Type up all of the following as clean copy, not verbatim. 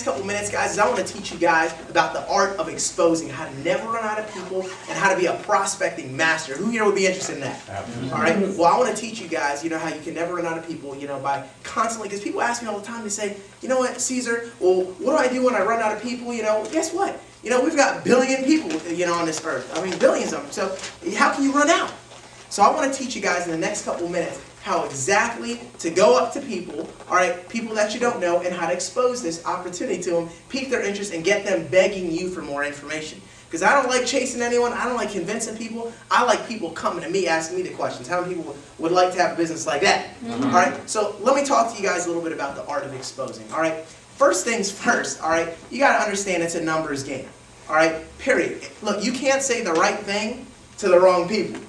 next couple minutes, guys, is I want to teach you guys about the art of exposing, how to never run out of people, and how to be a prospecting master. Who here would be interested in that? Absolutely. All right. Well, I want to teach you guys, how you can never run out of people, by constantly, because people ask me all the time, they say, you know what, Cesar, well, what do I do when I run out of people? Guess what? We've got billion people, on this earth. I mean, billions of them. So how can you run out? So I want to teach you guys in the next couple minutes how exactly to go up to people, all right, people that you don't know, and how to expose this opportunity to them, pique their interest, and get them begging you for more information. Because I don't like chasing anyone. I don't like convincing people. I like people coming to me, asking me the questions. How many people would like to have a business like that? Mm-hmm. All right, so let me talk to you guys a little bit about the art of exposing, all right? First things first, all right, you got to understand it's a numbers game, all right, period. Look, you can't say the right thing to the wrong people.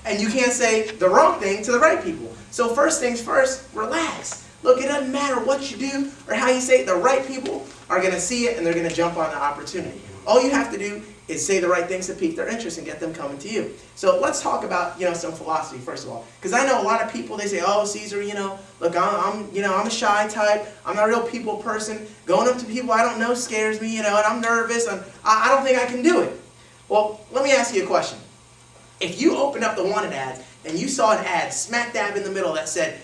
And you can't say the wrong thing to the right people. So first things first, relax. Look, it doesn't matter what you do or how you say it. The right people are going to see it and they're going to jump on the opportunity. All you have to do is say the right things to pique their interest and get them coming to you. So let's talk about, some philosophy first of all. Because I know a lot of people, they say, oh, Cesar, look, I'm a shy type. I'm not a real people person. Going up to people I don't know scares me, and I'm nervous. And I don't think I can do it. Well, let me ask you a question. If you opened up the wanted ads and you saw an ad smack dab in the middle that said,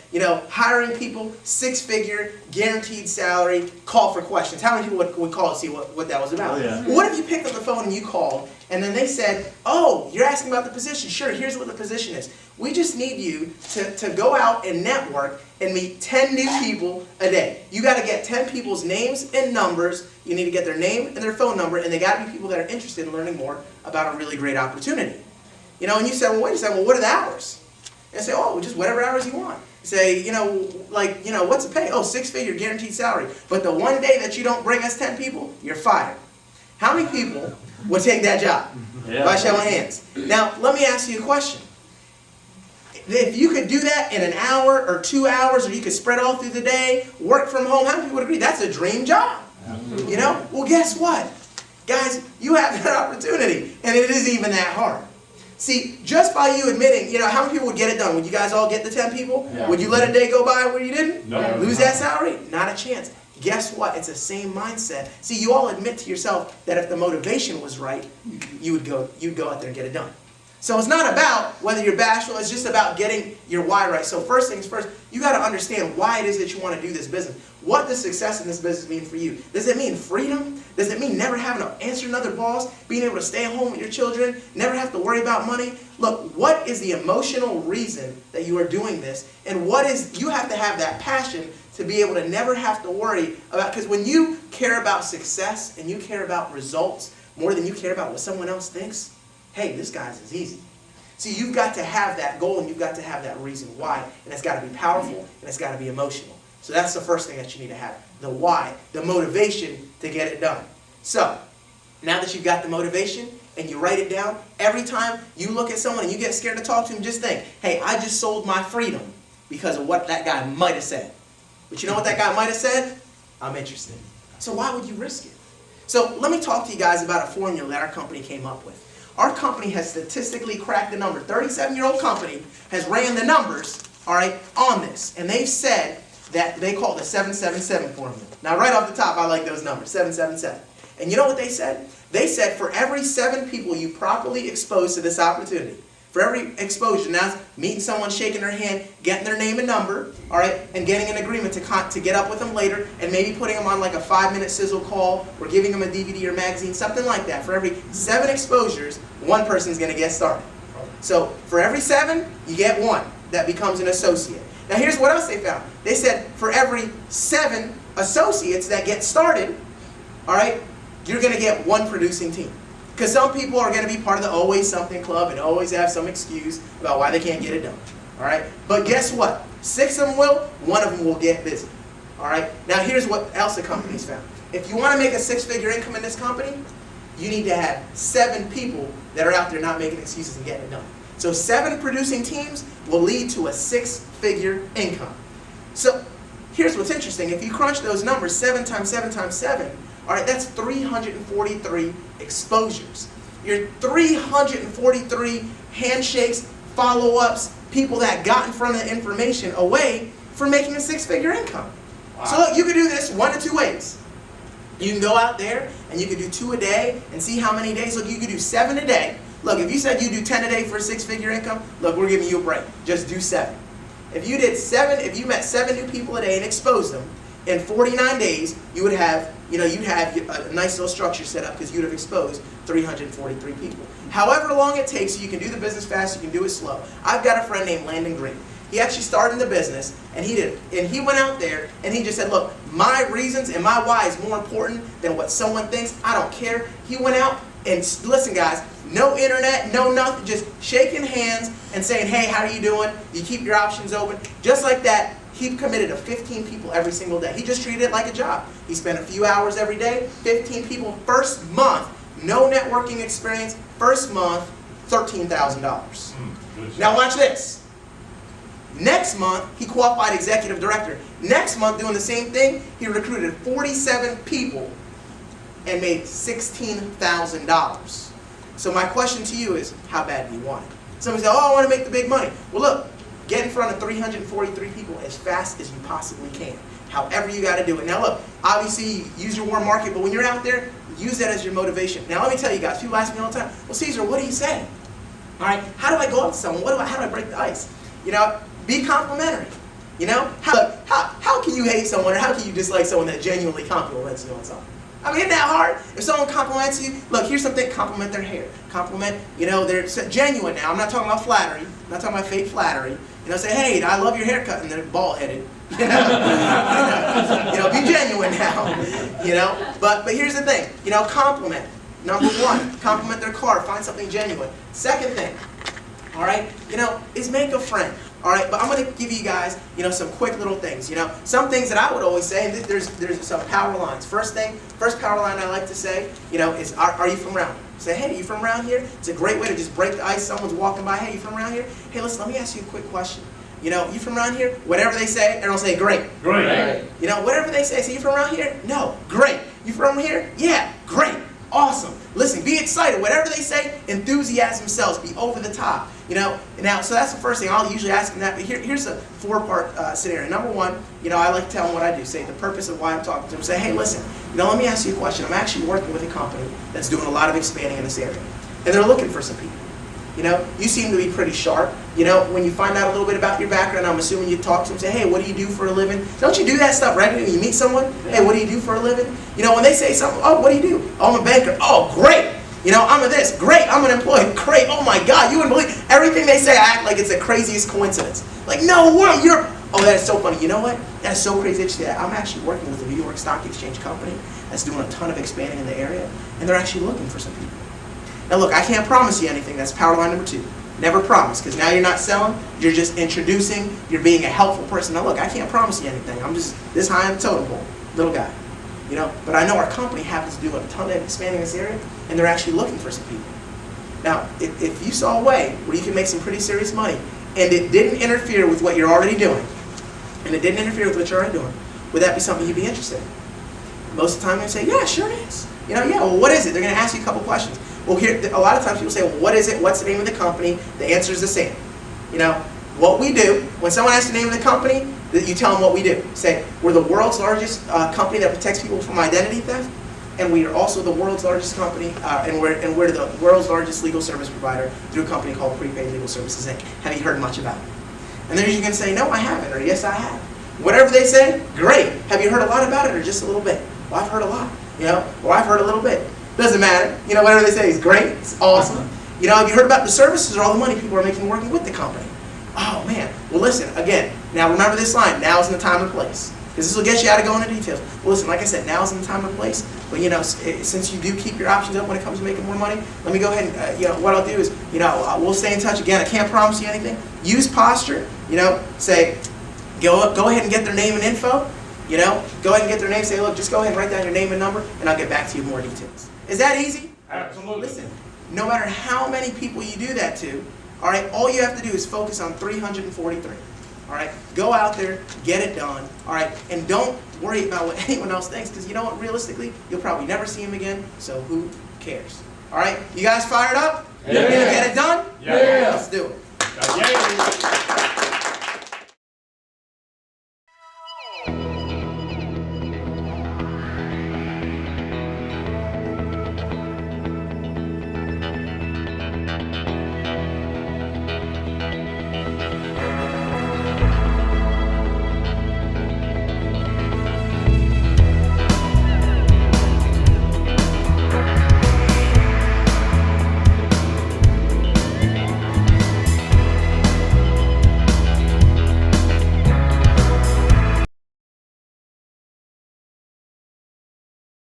hiring people, 6-figure, guaranteed salary, call for questions. How many people would call to see what that was about? Oh, yeah. Well, what if you picked up the phone and you called and then they said, oh, you're asking about the position. Sure, here's what the position is. We just need you to go out and network and meet 10 new people a day. You got to get 10 people's names and numbers. You need to get their name and their phone number, and they got to be people that are interested in learning more about a really great opportunity. And you say, well, wait a second, well, what are the hours? And I say, oh, just whatever hours you want. You say, what's the pay? Oh, 6-figure guaranteed salary. But the one day that you don't bring us 10 people, you're fired. How many people would take that job? Yeah. By show of hands. Now, let me ask you a question. If you could do that in an hour or 2 hours, or you could spread all through the day, work from home, how many people would agree? That's a dream job. Well, guess what? Guys, you have that opportunity, and it isn't even that hard. See, just by you admitting, how many people would get it done? Would you guys all get the 10 people? Yeah. Would you let a day go by where you didn't? No. Lose that salary? Not a chance. Guess what? It's the same mindset. See, you all admit to yourself that if the motivation was right, you'd go out there and get it done. So it's not about whether you're bashful, it's just about getting your why right. So first things first, you got to understand why it is that you want to do this business. What does success in this business mean for you? Does it mean freedom? Does it mean never having to answer another boss, being able to stay at home with your children, never have to worry about money? Look, what is the emotional reason that you are doing this? And you have to have that passion to be able to never have to worry about, because when you care about success and you care about results more than you care about what someone else thinks, hey, this guy's is easy. See, you've got to have that goal and you've got to have that reason why. And it's got to be powerful and it's got to be emotional. So that's the first thing that you need to have. The why, the motivation to get it done. So, now that you've got the motivation and you write it down, every time you look at someone and you get scared to talk to them, just think, hey, I just sold my freedom because of what that guy might have said. But you know what that guy might have said? I'm interested. So why would you risk it? So let me talk to you guys about a formula that our company came up with. Our company has statistically cracked the number. 37-year-old company has ran the numbers, all right, on this. And they've said that they call it the 777 formula. Now, right off the top, I like those numbers, 777. And you know what they said? They said for every 7 people you properly expose to this opportunity, for every exposure, now meeting someone, shaking their hand, getting their name and number, all right, and getting an agreement to get up with them later, and maybe putting them on like a 5-minute sizzle call, or giving them a DVD or magazine, something like that. For every 7 exposures, 1 person's going to get started. So for every 7, you get 1 that becomes an associate. Now here's what else they found. They said for every 7 associates that get started, all right, you're going to get 1 producing team. Because some people are going to be part of the always something club and always have some excuse about why they can't get it done. All right? But guess what? 6 of them will, 1 of them will get busy. All right? Now here's what else the company's found. If you want to make a 6-figure income in this company, you need to have 7 people that are out there not making excuses and getting it done. So 7 producing teams will lead to a 6-figure income. So here's what's interesting. If you crunch those numbers, 7 times 7 times 7, all right, that's 343 exposures. Your 343 handshakes, follow-ups, people that got in front of the information away from making a 6-figure income. Wow. So look, you can do this 1 of 2 ways. You can go out there and you can do 2 a day and see how many days. Look, you can do 7 a day. Look, if you said you do 10 a day for a 6-figure income, look, we're giving you a break. Just do 7. If you did 7, if you met 7 new people a day and exposed them, in 49 days, you would have, you'd have a nice little structure set up because you'd have exposed 343 people. However long it takes, you can do the business fast, you can do it slow. I've got a friend named Landon Green. He actually started in the business, and he went out there and he just said, look, my reasons and my why is more important than what someone thinks. I don't care. He went out and, listen guys, no internet, no nothing, just shaking hands and saying, hey, how are you doing? You keep your options open. Just like that, he committed to 15 people every single day. He just treated it like a job. He spent a few hours every day, 15 people first month, no networking experience, first month, $13,000. Now watch this. Next month, he qualified executive director. Next month, doing the same thing, he recruited 47 people and made $16,000. So my question to you is, how bad do you want it? Somebody said, oh, I want to make the big money. Well, look, get in front of 343 people as fast as you possibly can. However you got to do it. Now look, obviously use your warm market, but when you're out there, use that as your motivation. Now let me tell you guys, people ask me all the time, well, Cesar, what do you say? All right, how do I go up to someone? How do I break the ice? You know, be complimentary. You know, how can you hate someone or how can you dislike someone that genuinely compliments you on something? I mean, isn't that hard? If someone compliments you, look, here's something, compliment their hair. Compliment, you know, they're genuine now. I'm not talking about flattery. I'm not talking about fake flattery. You know, say, hey, I love your haircut, and they're bald-headed. You know, be genuine now. You know, but here's the thing. You know, compliment. Number 1, compliment their car. Find something genuine. Second thing, all right, you know, is make a friend. All right, but I'm going to give you guys, you know, some quick little things. You know, some things that I would always say. And there's some power lines. First power line I like to say, you know, is are you from around here? Say, hey, you from around here? It's a great way to just break the ice. Someone's walking by. Hey, you from around here? Hey, listen, let me ask you a quick question. You know, you from around here? Whatever they say, everyone say, great. Great. You know, whatever they say you from around here? No, great. You from here? Yeah, great. Awesome. Listen, be excited. Whatever they say, enthusiasm sells. Be over the top. You know, now, so that's the first thing. I'll usually ask them that. But here's a 4-part scenario. Number 1, you know, I like to tell them what I do. Say the purpose of why I'm talking to them. Say, hey, listen, you know, let me ask you a question. I'm actually working with a company that's doing a lot of expanding in this area. And they're looking for some people. You know, you seem to be pretty sharp. You know, when you find out a little bit about your background, I'm assuming you talk to them, say, hey, what do you do for a living? Don't you do that stuff regularly when you meet someone? Hey, what do you do for a living? You know, when they say something, oh, what do you do? Oh, I'm a banker. Oh, great. You know, I'm a this. Great. I'm an employee. Great. Oh, my God. You wouldn't believe everything they say. I act like it's the craziest coincidence. Like, no way. Oh, that is so funny. You know what? That is so crazy that you say that. I'm actually working with a New York Stock Exchange company that's doing a ton of expanding in the area, and they're actually looking for some people. Now, look, I can't promise you anything. That's power line number 2. Never promise, because now you're not selling, you're just introducing, you're being a helpful person. Now look, I can't promise you anything. I'm just this high on the totem pole, little guy. You know, but I know our company happens to do a ton of expanding in this area, and they're actually looking for some people. Now, if you saw a way where you can make some pretty serious money, and it didn't interfere with what you're already doing, would that be something you'd be interested in? Most of the time they're going to say, yeah, sure it is. You know, yeah, well, what is it? They're going to ask you a couple questions. Well, here, a lot of times people say, well, what is it? What's the name of the company? The answer is the same. You know, what we do, when someone asks the name of the company, you tell them what we do. Say, we're the world's largest company that protects people from identity theft, and we are also the world's largest company, and we're the world's largest legal service provider through a company called Prepaid Legal Services, Inc. Have you heard much about it? And then you can say, no, I haven't, or yes, I have. Whatever they say, great. Have you heard a lot about it, or just a little bit? Well, I've heard a lot. You know, well, I've heard a little bit. Doesn't matter. You know, whatever they say is great. It's awesome. You know, have you heard about the services or all the money people are making working with the company? Oh, man. Well, listen, again, now remember this line, now isn't the time and place. Because this will get you out of going into details. Well, listen, like I said, now isn't the time and place. But, you know, since you do keep your options up when it comes to making more money, let me go ahead and, you know, what I'll do is, you know, we'll stay in touch. Again, I can't promise you anything. Use posture. You know, say, go ahead and get their name and info. You know, go ahead and get their name. Say, look, just go ahead and write down your name and number, and I'll get back to you with more details. Is that easy? Absolutely. Listen, no matter how many people you do that to, all right, all you have to do is focus on 343. All right, go out there, get it done. All right, and don't worry about what anyone else thinks, because you know what, realistically, you'll probably never see him again, so who cares? All right, you guys fired up? Yeah. You gonna get it done? Yeah.